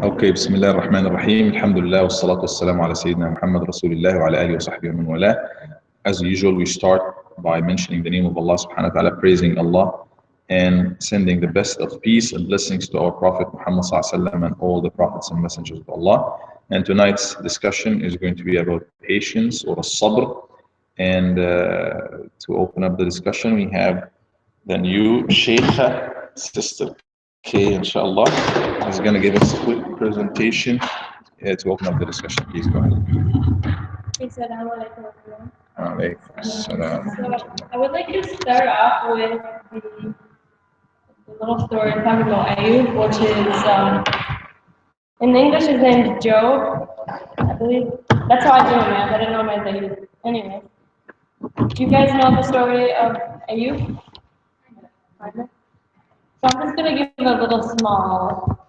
Okay, Bismillah ar-Rahman ar-Rahim. Alhamdulillah, wassalatu wassalamu ala Sayyidina Muhammad Rasulillah wa ala alihi wa sahbihi wa man wala. As usual, we start by mentioning the name of Allah subhanahu wa ta'ala, praising Allah, and sending the best of peace and blessings to our Prophet Muhammad sallallahu alaihi wasallam and all the prophets and messengers of Allah. And tonight's discussion is going to be about patience or الصبر. And to open up the discussion, we have the new Sheikha, Sister K, inshallah, is going to give us a quick presentation to open up the discussion. Please go ahead. Assalamu alaikum everyone. Alaykum assalam. So I would like to start off with the little story talking about Ayub, which is in English his name's Job, I believe. That's how I do him, man. I didn't know him as Ayub. Anyway, do you guys know the story of Ayub? So I'm just gonna give a little small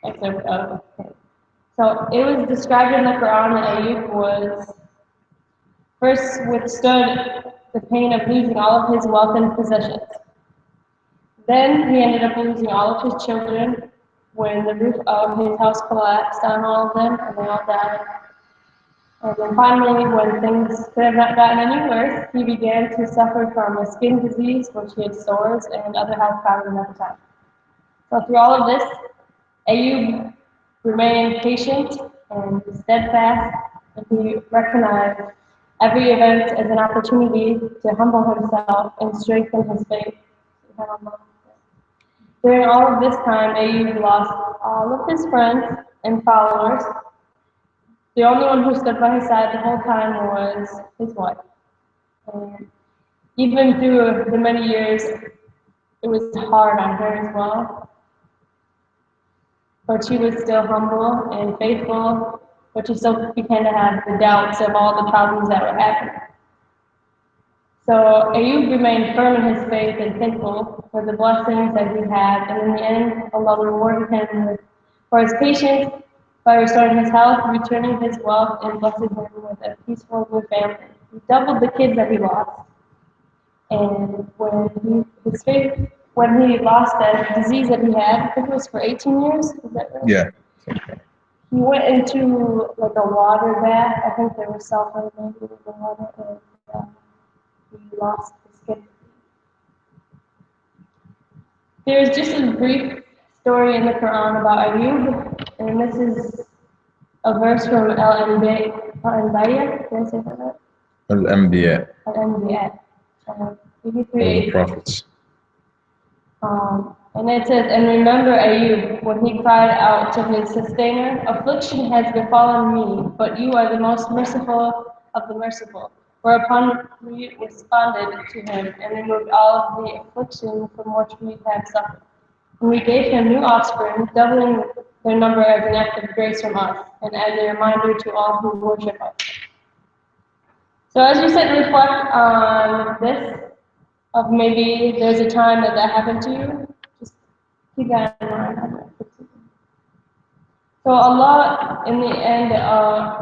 excerpt of it. So it was described in the Quran that Ayub was first withstood the pain of losing all of his wealth and possessions. Then he ended up losing all of his children when the roof of his house collapsed on all of them and they all died. And then finally, when things could have not gotten any worse, he began to suffer from a skin disease, which he had sores and other health problems at the time. So through all of this, Ayub remained patient and steadfast, and he recognized every event as an opportunity to humble himself and strengthen his faith. During all of this time, Ayub lost all of his friends and followers. The only one who stood by his side the whole time was his wife. And even through the many years, it was hard on her as well. But she was still humble and faithful, but she still began to have the doubts of all the problems that were happening. So Ayub remained firm in his faith and thankful for the blessings that he had, and in the end, Allah rewarded him for his patience by restoring his health, returning his wealth, and blessing him with a peaceful good family. He doubled the kids that he lost. And when he lost that disease that he had, I think it was for 18 years, is that right? Yeah. He went into like a water bath. I think there was sulfur maybe in the water, and he lost his skin. There's just a brief story in the Quran about Ayub, and this is a verse from Al-Anbiya. Did I say that right? Al-Anbiya. Al-Anbiya. All the prophets. And it says, and remember Ayub, when he cried out to his sustainer, affliction has befallen me, but you are the most merciful of the merciful. Whereupon we responded to him and removed all of the affliction from which we had suffered. And we gave him new offspring, doubling their number as an act of grace from us, and as a reminder to all who worship us. So as you sit and reflect on this, of maybe there's a time that happened to you, just keep that in mind. So Allah, in the end,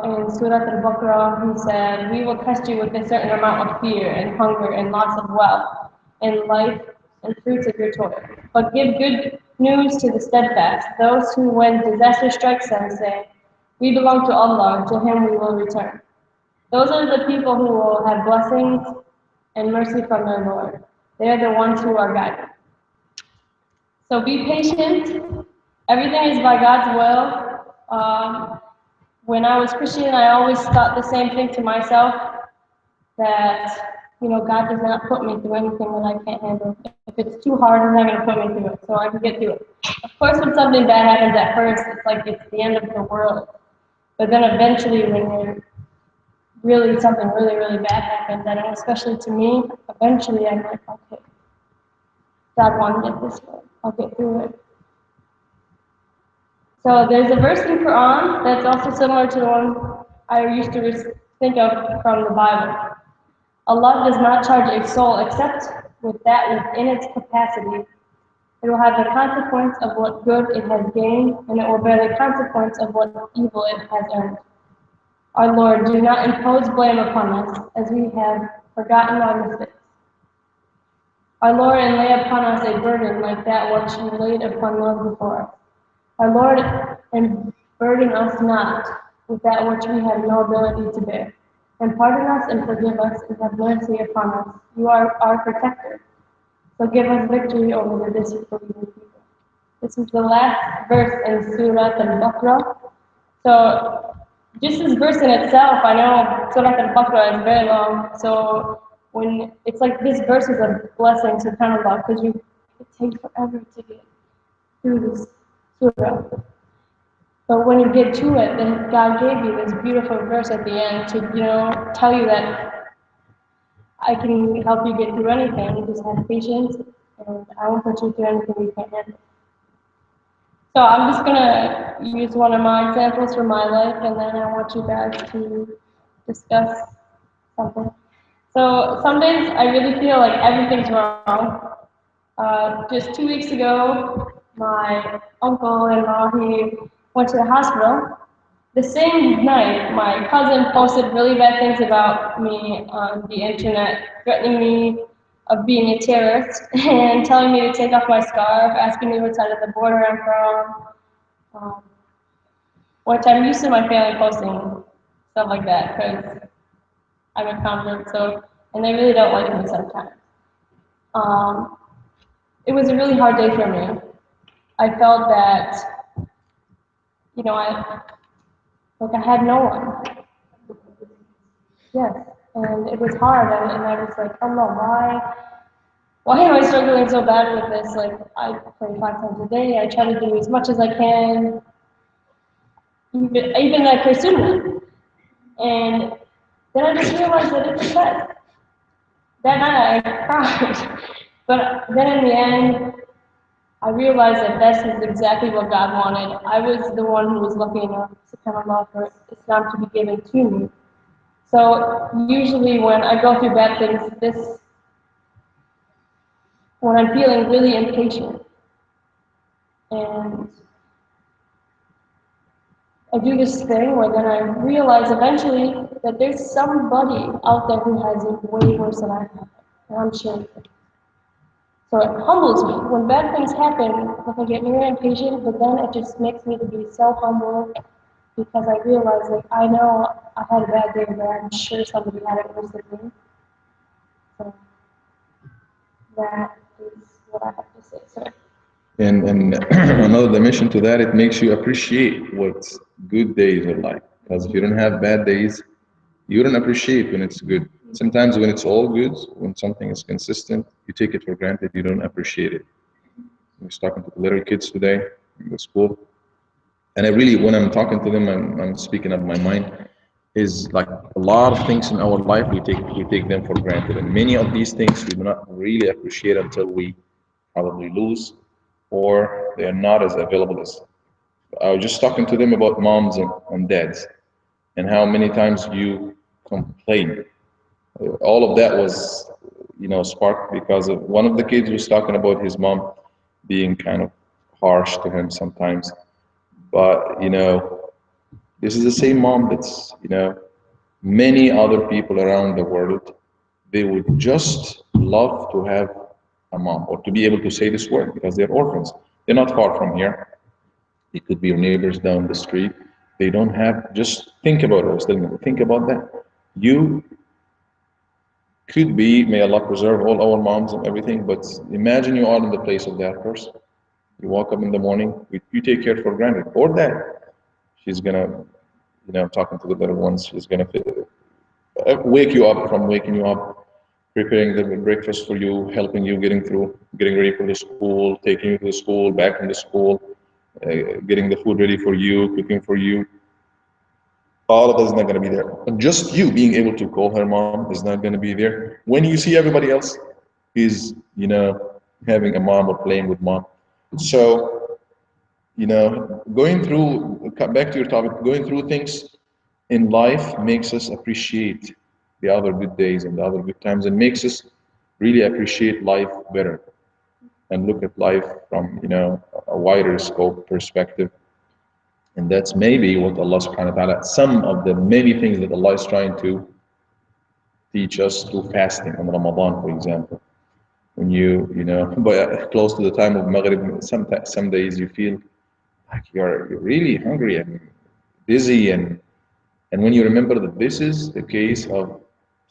in Surah Al-Baqarah, He said, we will test you with a certain amount of fear and hunger and loss of wealth and life and fruits of your toil. But give good news to the steadfast, those who when disaster strikes them say, we belong to Allah, to Him we will return. Those are the people who will have blessings and mercy from their Lord. They are the ones who are guided. So be patient. Everything is by God's will. When I was Christian, I always thought the same thing to myself, that God does not put me through anything that I can't handle. If it's too hard, He's not going to put me through it, so I can get through it. Of course, when something bad happens at first, it's like it's the end of the world. But then eventually, when something really, really bad happens, and especially to me, eventually I'm like, okay, God wanted it this way. I'll get through it. So there's a verse in Quran that's also similar to the one I used to think of from the Bible. Allah does not charge a soul except with that within its capacity. It will have the consequence of what good it has gained, and it will bear the consequence of what evil it has earned. Our Lord, do not impose blame upon us, as we have forgotten our mistakes. Our Lord, and lay upon us a burden like that which you laid upon those before us. Our Lord, and burden us not with that which we have no ability to bear. And pardon us and forgive us and have mercy upon us. You are our protector. So give us victory over the disbelieving people. This is the last verse in Surah Al-Baqarah. So just this verse in itself, I know Surah Al-Baqarah is very long. So when it's like this verse is a blessing, subhanAllah, because it takes forever to get through this surah. But when you get to it, then God gave you this beautiful verse at the end to, tell you that I can help you get through anything. You just have patience, and I won't put you through anything you can't handle. So I'm just gonna use one of my examples from my life, and then I want you guys to discuss something. So some days I really feel like everything's wrong. Just 2 weeks ago, my uncle and he went to the hospital. The same night, my cousin posted really bad things about me on the internet, threatening me of being a terrorist and telling me to take off my scarf, asking me what side of the border I'm from. Which I'm used to my family posting stuff like that because I'm a convert, and they really don't like me sometimes. It was a really hard day for me. I felt that, I had no one. Yes, and it was hard, and I was like, oh no, why am I struggling so bad with this? Like, I pray 5 times a day, I try to do as much as I can, even I pray sunnah. And then I just realized that it's a test. That night I cried. But then in the end, I realized that this is exactly what God wanted. I was the one who was lucky enough, subhanAllah, for Islam to be given to me. So usually when I go through bad things, when I'm feeling really impatient, and I do this thing where then I realize eventually that there's somebody out there who has it way worse than I have, and I'm sharing it. So it humbles me. When bad things happen, like I get very impatient, but then it just makes me to be so humble because I realize that I know I had a bad day, but I'm sure somebody had it worse than me. So that is what I have to say. So. And another dimension to that, it makes you appreciate what good days are like. Because if you don't have bad days, you don't appreciate when it's good. Sometimes when it's all good, when something is consistent, you take it for granted, you don't appreciate it. I was talking to the little kids today in the school, and I really, when I'm talking to them, I'm speaking up my mind, is like a lot of things in our life, we take them for granted. And many of these things we do not really appreciate until we probably lose, or they are not as available as. I was just talking to them about moms and dads, and how many times you complain. All of that was, sparked because of one of the kids was talking about his mom being kind of harsh to him sometimes. But, this is the same mom that's, many other people around the world, they would just love to have a mom or to be able to say this word because they're orphans. They're not far from here. It could be your neighbors down the street. They don't have, just think about it. I was telling them, think about that. You could be, may Allah preserve all our moms and everything, but imagine you are in the place of that person. You wake up in the morning, you take care for granted. Or that, she's gonna, talking to the little ones, she's gonna wake you up from waking you up, preparing the breakfast for you, helping you getting ready for the school, taking you to the school, back from the school, getting the food ready for you, cooking for you. All of that is not going to be there. And just you being able to call her mom is not going to be there. When you see everybody else is, having a mom or playing with mom. So, going through, back to your topic, going through things in life makes us appreciate the other good days and the other good times, and makes us really appreciate life better and look at life from, a wider scope perspective. And that's maybe what Allah subhanahu wa ta'ala, some of the many things that Allah is trying to teach us through fasting on Ramadan, for example. When but close to the time of Maghrib, some days you feel like you're really hungry and busy, and when you remember that this is the case of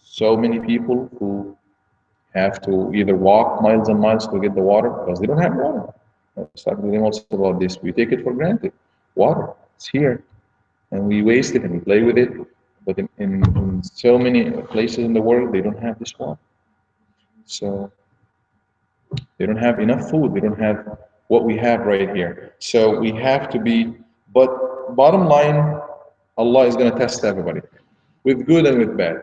so many people who have to either walk miles and miles to get the water because they don't have water. Let's talk to them also about this. We take it for granted. Water, it's here, and we waste it and we play with it. But in so many places in the world, they don't have this water. So they don't have enough food. They don't have what we have right here. So we have to be, but bottom line, Allah is going to test everybody with good and with bad.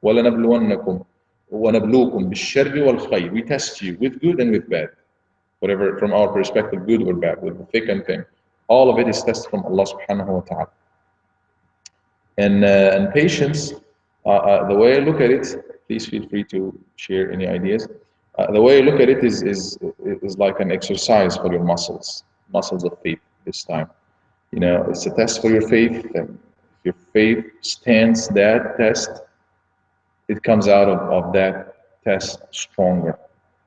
وَلَنَبْلُوَنَّكُمْ وَنَبْلُوكُمْ بِالشَّرِّ وَالْخَيْرِ. We test you with good and with bad. Whatever, from our perspective, good or bad, with the thick and thin. All of it is tested from Allah subhanahu wa ta'ala. And patience, the way I look at it, please feel free to share any ideas. The way I look at it is like an exercise for your muscles of faith this time. You know, it's a test for your faith, and if your faith stands that test, it comes out of that test stronger,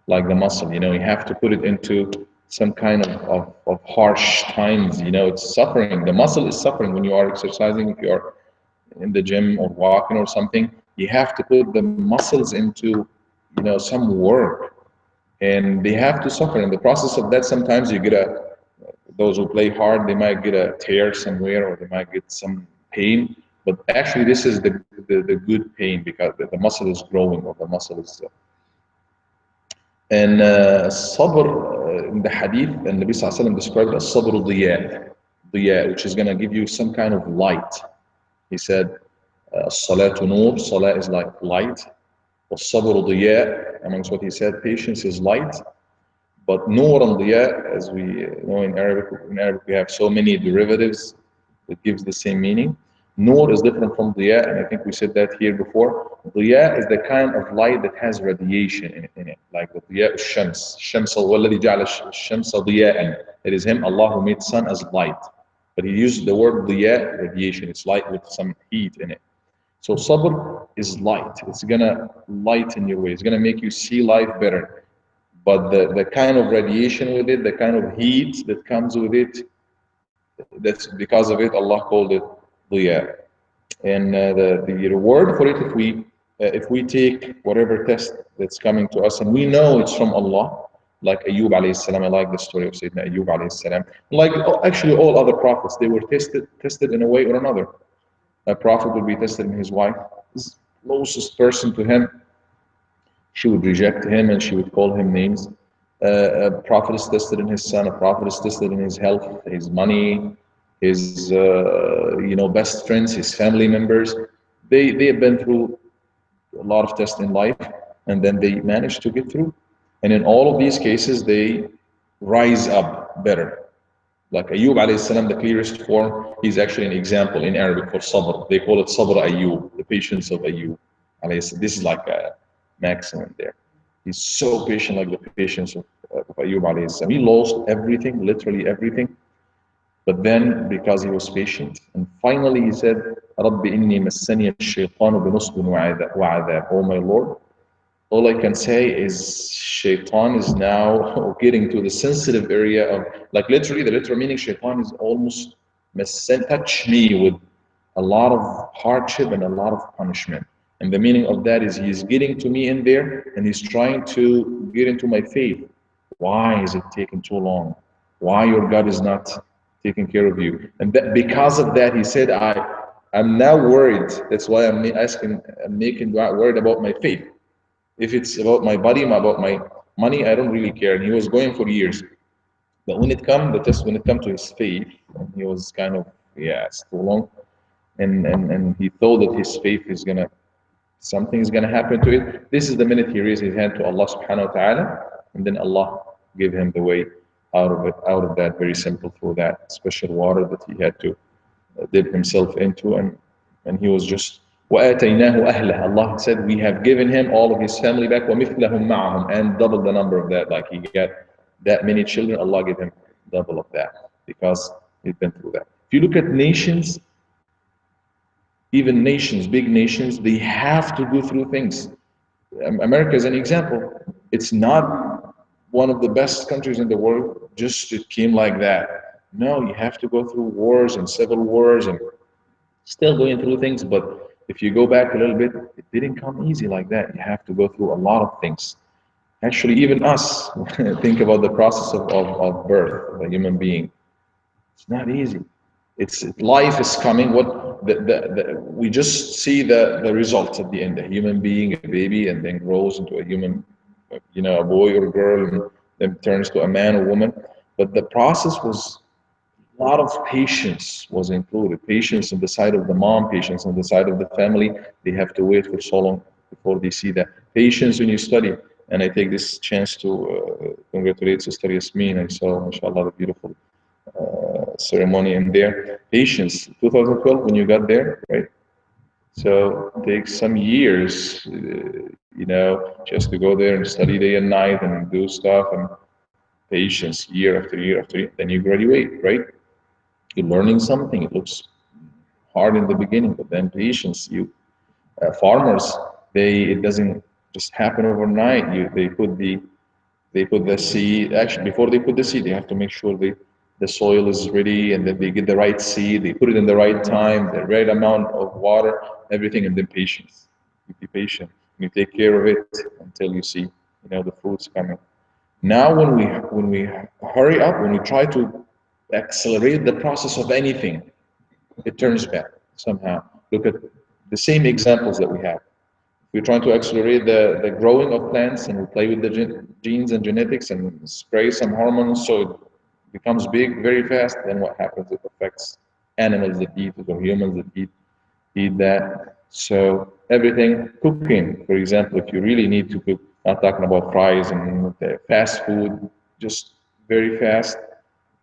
like the muscle. You know, you have to put it into some kind of harsh times. You know, it's suffering. The muscle is suffering when you are exercising. If you are in the gym or walking or something, you have to put the muscles into, you know, some work, and they have to suffer. In the process of that, sometimes you get those who play hard, they might get a tear somewhere or they might get some pain. But actually, this is the good pain because the muscle is growing or the muscle is. And sabr, in the hadith, and Nabi Sallallahu Alaihi Wasallam described as sabr diya, which is going to give you some kind of light. He said, Salatu nur, salah is like light. والصبر ضياء, amongst what he said, patience is light. But nur and diya, as we know in Arabic we have so many derivatives that gives the same meaning. Nur is different from diya, and I think we said that here before. Diya is the kind of light that has radiation in it, like the diya al-shams. Shams al-walladhi ja'ala ash-shamsa diya'an. It is him, Allah, who made sun as light. But he used the word diya, radiation. It's light with some heat in it. So sabr is light. It's gonna lighten your way. It's gonna make you see life better. But the kind of radiation with it, the kind of heat that comes with it, that's because of it, Allah called it diya. And the reward for it, if we take whatever test that's coming to us, and we know it's from Allah, like Ayyub alayhi salam. I like the story of Sayyidina Ayyub alayhi salam. Like actually all other prophets, they were tested in a way or another. A prophet would be tested in his wife, his closest person to him. She would reject him and she would call him names. A prophet is tested in his son. A prophet is tested in his health, his money, his best friends, his family members. They have been through a lot of tests in life, and then they manage to get through. And in all of these cases, they rise up better. Like Ayyub alayhi salam, the clearest form, he's actually an example in Arabic for sabr. They call it sabr Ayyub, the patience of Ayyub alayhi salam. This is like a maximum there. He's so patient, like the patience of Ayyub alayhi salam. He lost everything, literally everything. But then, because he was patient, and finally he said, رَبِّ إِنِّي مَسَّنِيَ الشَّيْطَانُ بِنُصْبٍ وَعَذَابٍ. Oh my Lord, all I can say is shaitan is now getting to the sensitive area of, like literally, the literal meaning, shaitan is almost touch me with a lot of hardship and a lot of punishment. And the meaning of that is he's getting to me in there and he's trying to get into my faith. Why is it taking too long? Why your God is not taking care of you? And that, because of that, he said, I'm now worried. That's why I'm making worried about my faith. If it's about my body, about my money, I don't really care. And he was going for years. But when it come, when it come to his faith, he was kind of, yeah, it's too long. And he thought that his faith is something is gonna happen to it. This is the minute he raised his hand to Allah subhanahu wa ta'ala, and then Allah gave him the way out of it, out of that, very simple, through that special water that he had to dip himself into, and he was just وَآتَيْنَاهُ أَهْلَهُ. Allah said, we have given him all of his family back, وَمِثْلَهُمْ مَعَهُمْ, and double the number of that. Like he got that many children, Allah gave him double of that because he'd been through that. If you look at nations, even nations, big nations, they have to go through things. America is an example. It's not one of the best countries in the world, just it came like that. No, you have to go through wars and civil wars and still going through things. But if you go back a little bit, it didn't come easy like that. You have to go through a lot of things. Actually, even us, think about the process of birth of a human being. It's not easy. It's life is coming. What we just see the results at the end. A human being, a baby, and then grows into a human, a boy or a girl, and then turns to a man or woman. But the process was a lot of patience was included. Patience on the side of the mom, patience on the side of the family. They have to wait for so long before they see that. Patience when you study. And I take this chance to congratulate Sister Yasmin. I saw, mashallah, the beautiful ceremony in there. Patience, 2012 when you got there, right? So it takes some years, just to go there and study day and night and do stuff and patience year after year after year. Then you graduate, right? You're learning something. It looks hard in the beginning, but then patience. Farmers, it doesn't just happen overnight. They put the seed. Actually, before they put the seed, they have to make sure the soil is ready, and then they get the right seed. They put it in the right time, the right amount of water, everything, and then patience. You be patient. You take care of it until you see, the fruits coming. Now, when we hurry up, when we try to accelerate the process of anything, it turns bad somehow. Look at the same examples that we have. We're trying to accelerate the growing of plants, and we play with the genes and genetics and spray some hormones so it becomes big very fast. Then what happens? It affects animals that eat it or humans that eat that. So everything, cooking, for example, if you really need to cook, not talking about fries and fast food, just very fast.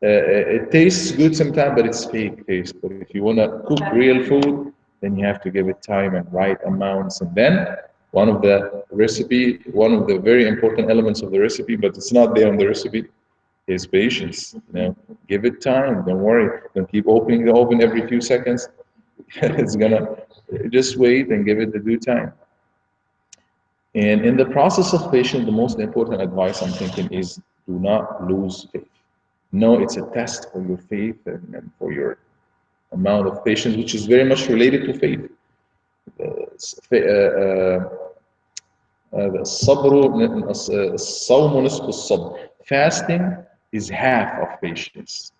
It tastes good sometimes, but it's fake taste. But if you want to cook real food, then you have to give it time and right amounts. And then one of the very important elements of the recipe, but it's not there on the recipe, is patience. Give it time. Don't worry. Don't keep opening the oven every few seconds. It's gonna just wait and give it the due time. And in the process of patience, the most important advice I'm thinking is do not lose faith. No, it's a test for your faith and for your amount of patience, which is very much related to faith. الصوم نصف الصبر. Fasting is half of patience.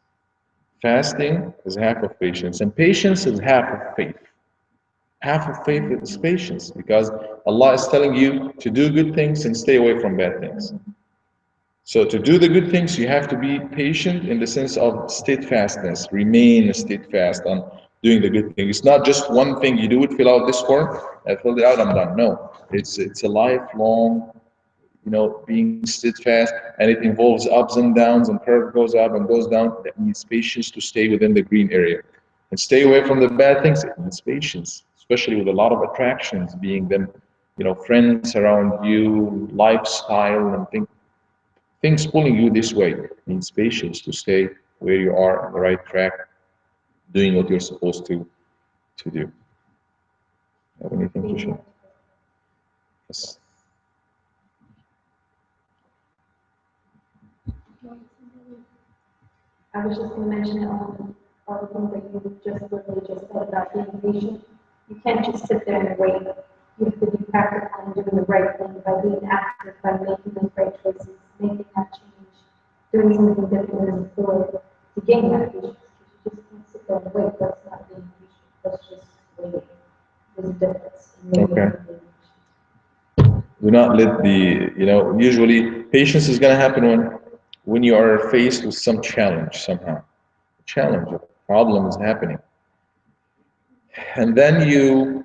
Fasting is half of patience, and patience is half of faith. Half of faith is patience, because Allah is telling you to do good things and stay away from bad things. So to do the good things, you have to be patient in the sense of steadfastness, remain steadfast on doing the good thing. It's not just one thing. You do it, fill out this form, I filled it out, I'm done. No, it's a lifelong, being steadfast, and it involves ups and downs, and curve goes up and goes down. That means patience to stay within the green area. And stay away from the bad things, it means patience, especially with a lot of attractions, being them, friends around you, lifestyle, and things pulling you this way. It means patience to stay where you are on the right track, doing what you're supposed to do. Have anything to share? Yes. I was just going to mention all the things that you just said about being patient. You can't just sit there and wait. You have to be practical and doing the right thing by being active, by making the right choices, making that change, doing something different than before to gain that patience. You just can't sit there and wait. That's not being patient. That's just waiting. There's a difference in waiting and being patient. Do not let usually patience is going to happen when you are faced with some challenge somehow. Challenge, a problem is happening. And then the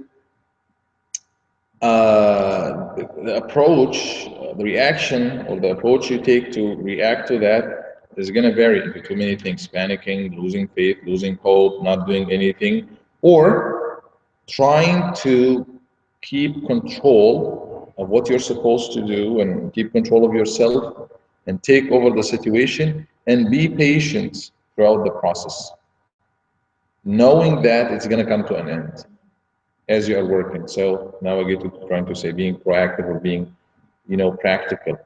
approach, the reaction, or the approach you take to react to that is going to vary into too many things: panicking, losing faith, losing hope, not doing anything, or trying to keep control of what you're supposed to do and keep control of yourself and take over the situation and be patient throughout the process, knowing that it's going to come to an end as you are working. So now I get to trying to say being proactive or being, practical.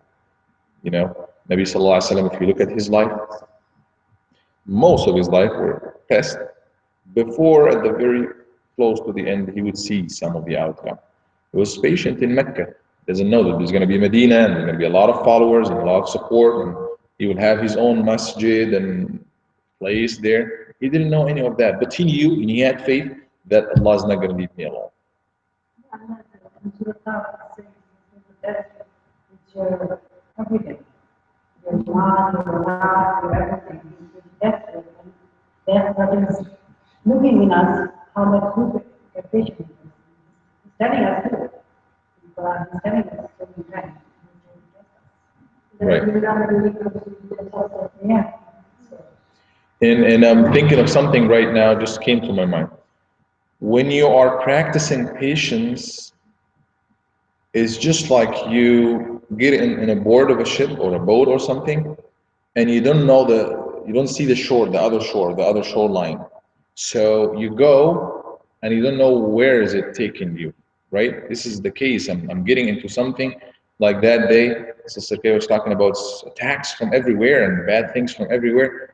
Nabi Sallallahu Alaihi Wasallam, if you look at his life, most of his life were tests. Before, at the very close to the end, he would see some of the outcome. He was patient in Mecca. Doesn't know that there's going to be Medina and there's going to be a lot of followers and a lot of support, and he would have his own masjid and place there. He didn't know any of that, but he knew and he had faith that Allah is not going to leave me alone. It's your everything. Your mind, your life, your everything. That's it. And that's what is looking in us how much we are patient. He's telling us too. But he's telling us so we can. Right. Yeah. And I'm thinking of something right now, just came to my mind. When you are practicing patience, it's just like you get in a board of a ship or a boat or something, and you don't see the other shoreline. So you go and you don't know where is it taking you, right? This is the case. I'm getting into something like that day. Sister Kay was talking about attacks from everywhere and bad things from everywhere.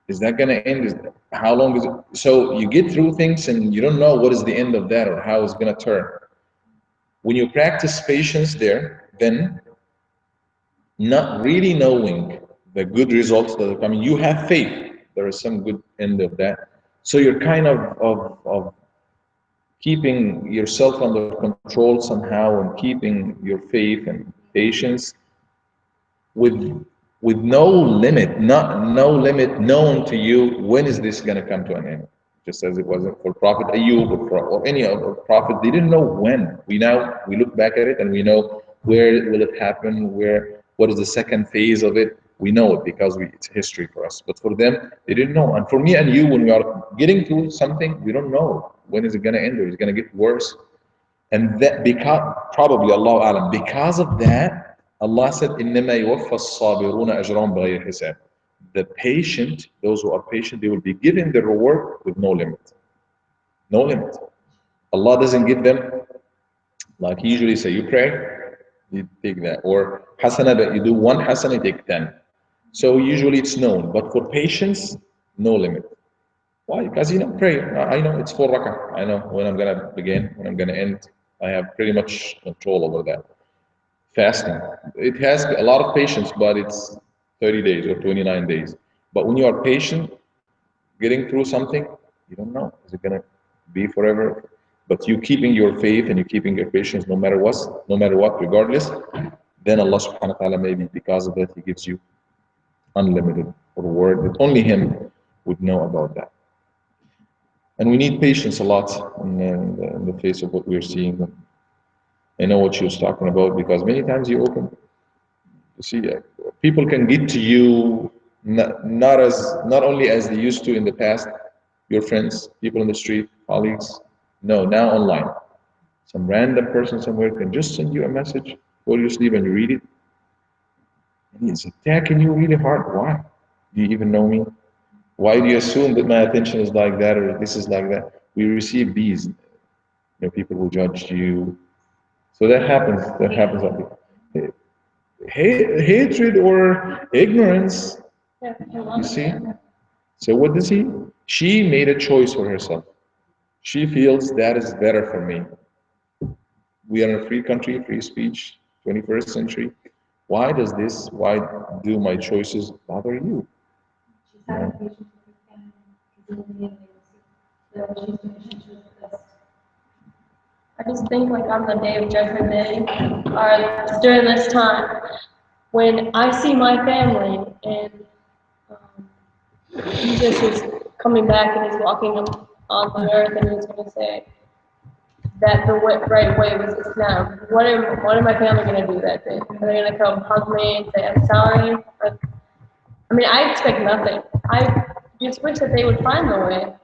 Is that going to end? How long is it? So you get through things and you don't know what is the end of that or how it's going to turn. When you practice patience there, then not really knowing the good results that are coming, you have faith. There is some good end of that. So you're kind of keeping yourself under control somehow and keeping your faith and patience with no limit, no limit known to you. When is this going to come to an end? Just as it wasn't for Prophet Ayub or any other prophet, they didn't know when. We look back at it and we know where will it happen, what is the second phase of it. We know it because it's history for us. But for them, they didn't know. And for me and you, when we are getting through something, we don't know when is it going to end or is it going to get worse. And that because probably Allah Alam, because of that, Allah said, إِنَّمَا يُوَفَّى الصَّابِرُونَ أَجْرَهُمْ بِغَيْرِ حِسَابٍ. The patient, those who are patient, they will be given the reward with no limit. No limit. Allah doesn't give them, like He usually say, you pray, you take that. Or hasana, that you do one hasana, you take 10. So usually it's known. But for patience, no limit. Why? Because pray. I know it's 4 rakah. I know when I'm going to begin, when I'm going to end. I have pretty much control over that. Fasting. It has a lot of patience, but it's 30 days or 29 days. But when you are patient, getting through something, you don't know. Is it going to be forever? But you keeping your faith and you keeping your patience no matter what, regardless, then Allah subhanahu wa ta'ala, maybe because of that, He gives you unlimited reward. That only Him would know about that. And we need patience a lot in the face of what we're seeing. I know what she was talking about because many times you see, people can get to you not only as they used to in the past, your friends, people in the street, colleagues. No, now online. Some random person somewhere can just send you a message before you sleep and you read it. And he's attacking you really hard. Why? Do you even know me? Why do you assume that my attention is like that or this is like that? We receive these. People will judge you. So that happens. That happens. Hatred or ignorance. You see? So what does he? She made a choice for herself. She feels that is better for me. We are in a free country, free speech, 21st century. Why do my choices bother you? She's having patience with him, because in the end, they will see that she's doing the best. I just think like on the day of Judgment Day, or during this time, when I see my family and Jesus is coming back and He's walking on the earth and He's going to say that the right way was Islam. What are my family going to do that day? Are they going to come hug me and say, I'm sorry? I expect nothing. I just wish that they would find the way.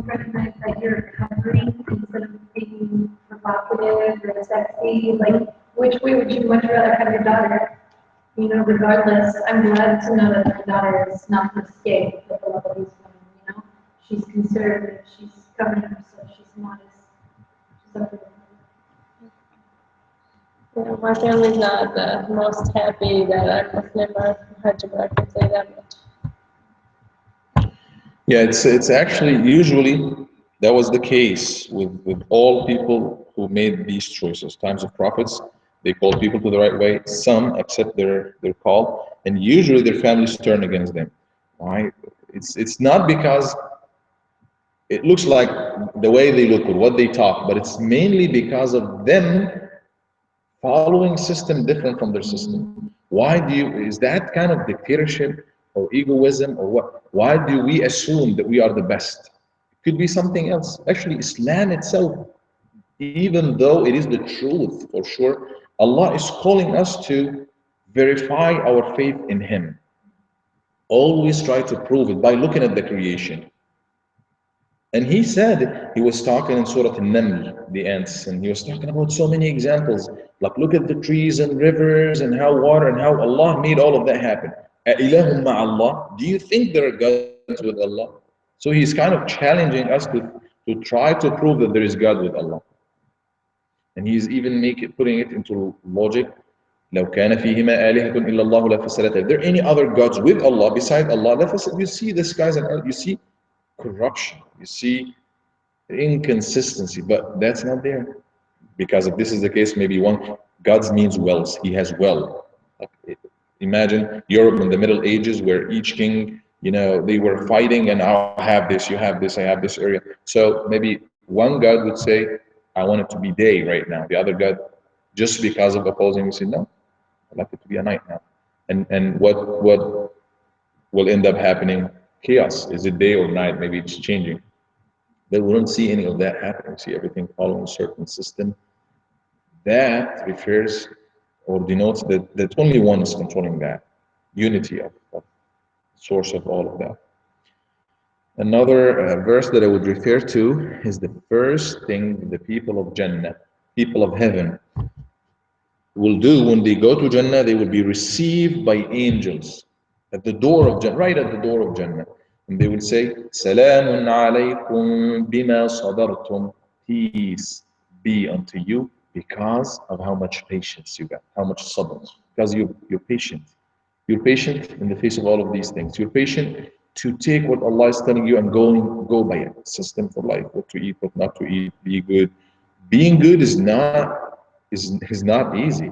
Recognize that you're covering instead of being provocative or sexy. Like, which way would you much rather have your daughter? Regardless, I'm glad to know that my daughter is not risque with a lot of these women, She's conservative, she's covering herself, she's modest. My family's not the most happy that I'm Muslim or Hajj, I can say that much. Yeah, it's actually usually that was the case with all people who made these choices. Times of prophets, they called people to the right way. Some accept their call, and usually their families turn against them. Why? It's not because it looks like the way they look or what they talk, but it's mainly because of them following system different from their system. Why do you, is that kind of dictatorship or egoism or what? Why do we assume that we are the best? It could be something else. Actually, Islam itself, even though it is the truth for sure, Allah is calling us to verify our faith in Him. Always try to prove it by looking at the creation. And he said, he was talking in Surah An-Naml, the ants, and he was talking about so many examples. Like, look at the trees and rivers and how water and how Allah made all of that happen. أَإِلَهٌ مَعَ اللَّهِ. Do you think there are gods with Allah? So he's kind of challenging us to try to prove that there is God with Allah. And he's even putting it into logic. لو كان فيهما آلهة إلا الله لفسدتا. If there are any other gods with Allah beside Allah, you see the skies and earth, you see corruption, you see inconsistency, but that's not there. Because if this is the case, maybe one, God means wealth, He has wealth. Imagine Europe in the Middle Ages where each king, they were fighting and I have this, you have this, I have this area. So maybe one God would say, I want it to be day right now. The other God, just because of opposing, would say, no, I'd like it to be a night now. And what will end up happening? Chaos. Is it day or night? Maybe it's changing. They wouldn't see any of that happening. See everything following a certain system. That refers or denotes that only one is controlling that. Unity of source of all of that. Another verse that I would refer to is the first thing the people of Jannah, people of heaven, will do when they go to Jannah. They will be received by angels at the door of Jannah, right at the door of Jannah. And they will say, Salamun alaykum bima sabartum. Peace be unto you because of how much patience you got, how much sabr. Because you're patient. You're patient in the face of all of these things. You're patient to take what Allah is telling you and go by it. System for life, what to eat, what not to eat, be good. Being good is not easy.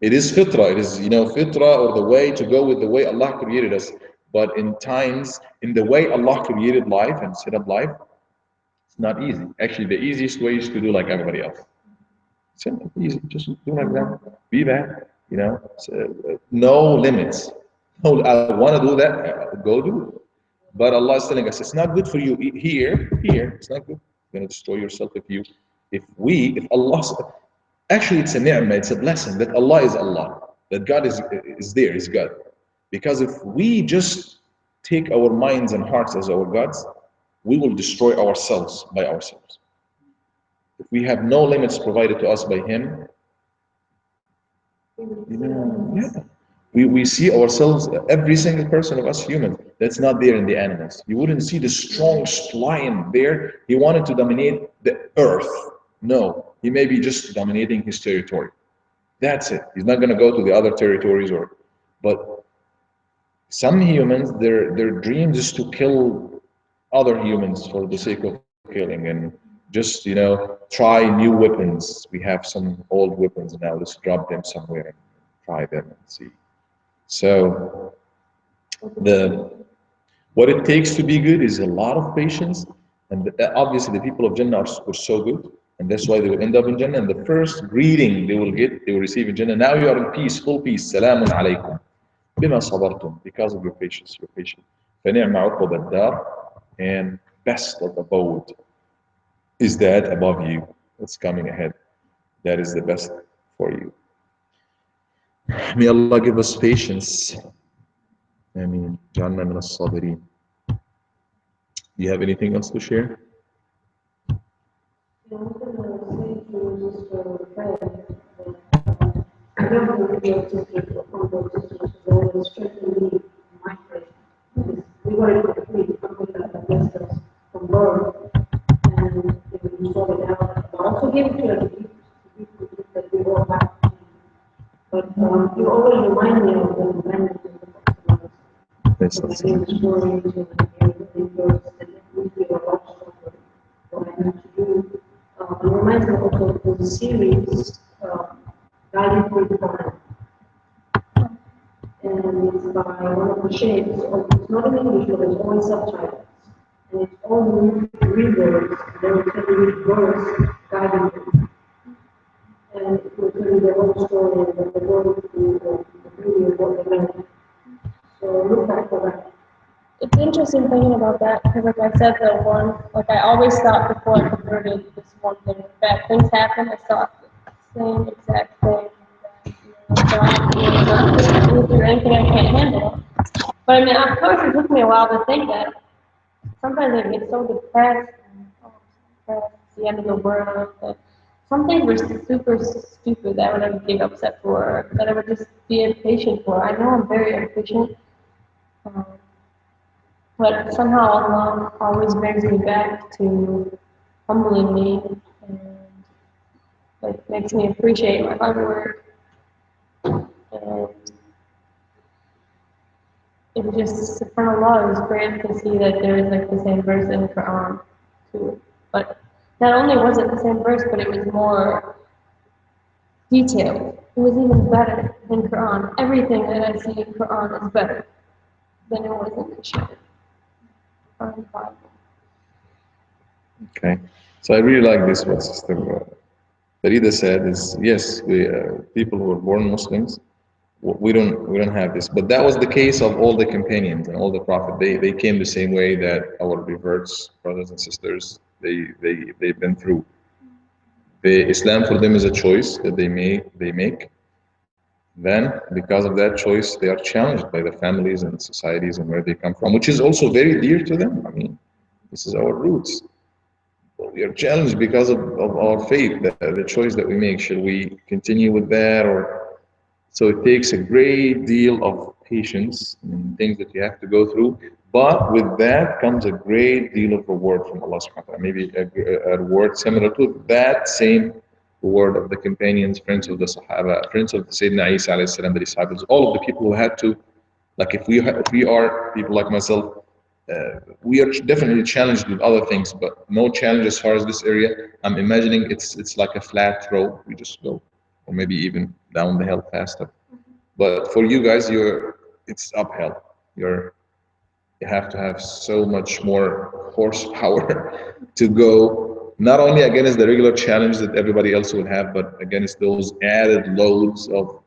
It is fitrah. It is, fitrah, or the way to go with the way Allah created us. But in times, in the way Allah created life and set up life, it's not easy. Actually, the easiest way is to do like everybody else. Simple, easy. Just do like that. Be that. So, no limits. No, I want to do that. Go do it. But Allah is telling us it's not good for you here. It's not good. You're going to destroy yourself if Allah. Actually, it's a ni'mah, it's a blessing that Allah is Allah, that God is there, is God. Because if we just take our minds and hearts as our gods, we will destroy ourselves by ourselves. If we have no limits provided to us by Him, we see ourselves, every single person of us humans, that's not there in the animals. You wouldn't see the strongest lion there. He wanted to dominate the earth. No, he may be just dominating his territory. That's it. He's not going to go to the other territories but some humans, their dreams is to kill other humans for the sake of killing and just, try new weapons. We have some old weapons now. Let's drop them somewhere and try them and see. So what it takes to be good is a lot of patience, and obviously the people of Jannah were so good, and that's why they will end up in Jannah. And the first greeting they will receive in Jannah. Now you are in peace, full peace. Salamun alaykum bima sabartum, because of your patience. Your patience. فَنِعْمَ عُقْبَى الدَّارِ, and best of abode is that above you. That's coming ahead. That is the best for you. May Allah give us patience. Ameen. جعلنا من الصابرين. Do you have anything else to share? I don't believe you're taking from those situations that will strengthen me in my faith. Because we were able to free something that against us from birth, and if we sort it out, but also give it to other people that we all have. But you always remind me of the commandments of the Prophet. Yes, the stories and everything. verse that makes me feel a lot stronger what I need to do. It reminds me also of the series Guided Through the Quran. And it's by one of the sheikhs. It's not in English, but it's only subtitles. And it's all readers. They will tell you verse guiding them. And it will tell you the whole story of what they're going through, or the beauty of what they learned. So look back for that. It's interesting thinking about that because, like I said, I always thought before I converted this one thing. Bad things happen, I thought the same exact thing. So I'm just going through anything I can't handle. But I mean, of course, it took me a while to think that. Sometimes I get so depressed, and it's the end of the world. That some things were super stupid that I would never get upset for, that I would just be impatient for. I know I'm very impatient. But somehow Allah always brings me back to humbling me and like makes me appreciate my hard work. And it just, subhanAllah, it was great to see that there is like the same verse in the Quran too. But not only was it the same verse, but it was more detailed. It was even better than Quran. Everything that I see in Quran is better than it was in the Shia. Okay, so I really like this what Sister Farida said is yes, we people who are born Muslims, we don't have this, but that was the case of all the companions and all the Prophet. They came the same way that our reverts, brothers and sisters, they've been through. The Islam for them is a choice that they make. Then, because of that choice, they are challenged by the families and societies and where they come from, which is also very dear to them. I mean, this is our roots. We are challenged because of our faith, the choice that we make. Should we continue with that, or so it takes a great deal of patience and things that you have to go through. But with that comes a great deal of reward from Allah subhanahu wa ta'ala. Maybe a reward similar to that same reward of the companions, friends of the Sahaba, friends of Sayyidina Isa alayhi salam, the disciples, all of the people who had to, like if we are people like myself, we are definitely challenged with other things, but no challenge as far as this area. I'm imagining it's like a flat road. We just go, or maybe even down the hill faster. But for you guys, it's uphill. You have to have so much more horsepower to go not only against the regular challenge that everybody else will have, but against those added loads of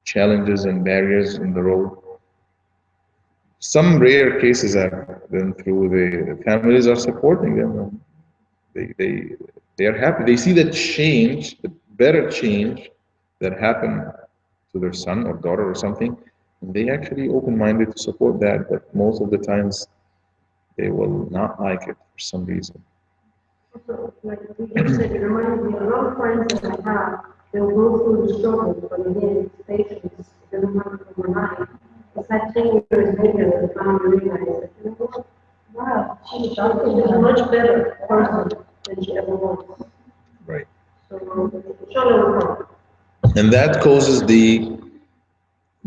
challenges and barriers in the road. Some rare cases I've been through, the families are supporting them. They are happy. They see the change, the better change that happened to their son or daughter or something. And they actually open-minded to support that, but most of the times they will not like it for some reason. Also, like we just said, it reminds me, a lot of friends that I have, they'll go through the struggle, but again, it's patience, it doesn't happen overnight. It's like 10 years later, the family realizes, you know what? Wow, she's a much better person than she ever was. Right. So, inshallah, And that causes the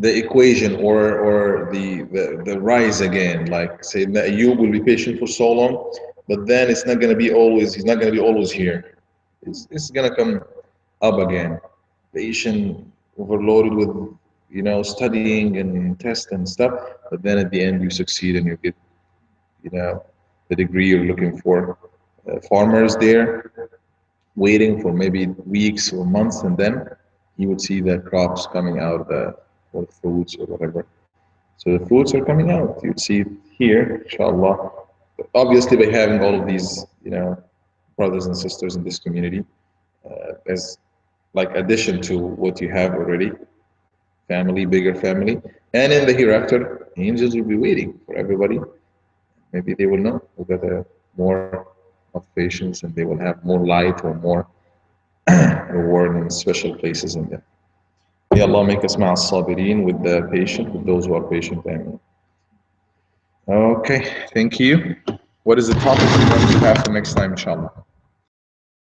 equation or the rise again. Like say you will be patient for so long, but then it's not gonna be always, he's not gonna be always here. It's gonna come up again. Patient, overloaded with studying and tests and stuff, but then at the end you succeed and you get the degree you're looking for. Farmers there waiting for maybe weeks or months, and then you would see the crops coming out, or fruits or whatever. So the fruits are coming out. You'd see it here, inshallah. Obviously, by having all of these, brothers and sisters in this community, as like addition to what you have already, family, bigger family, and in the hereafter, angels will be waiting for everybody. Maybe they will know. We'll get more of patience, and they will have more light or more reward in special places in them. May Allah make us ma'as sabirin, with the patient, with those who are patient. Amen. Okay, thank you. What is the topic we're going to have for next time, inshallah?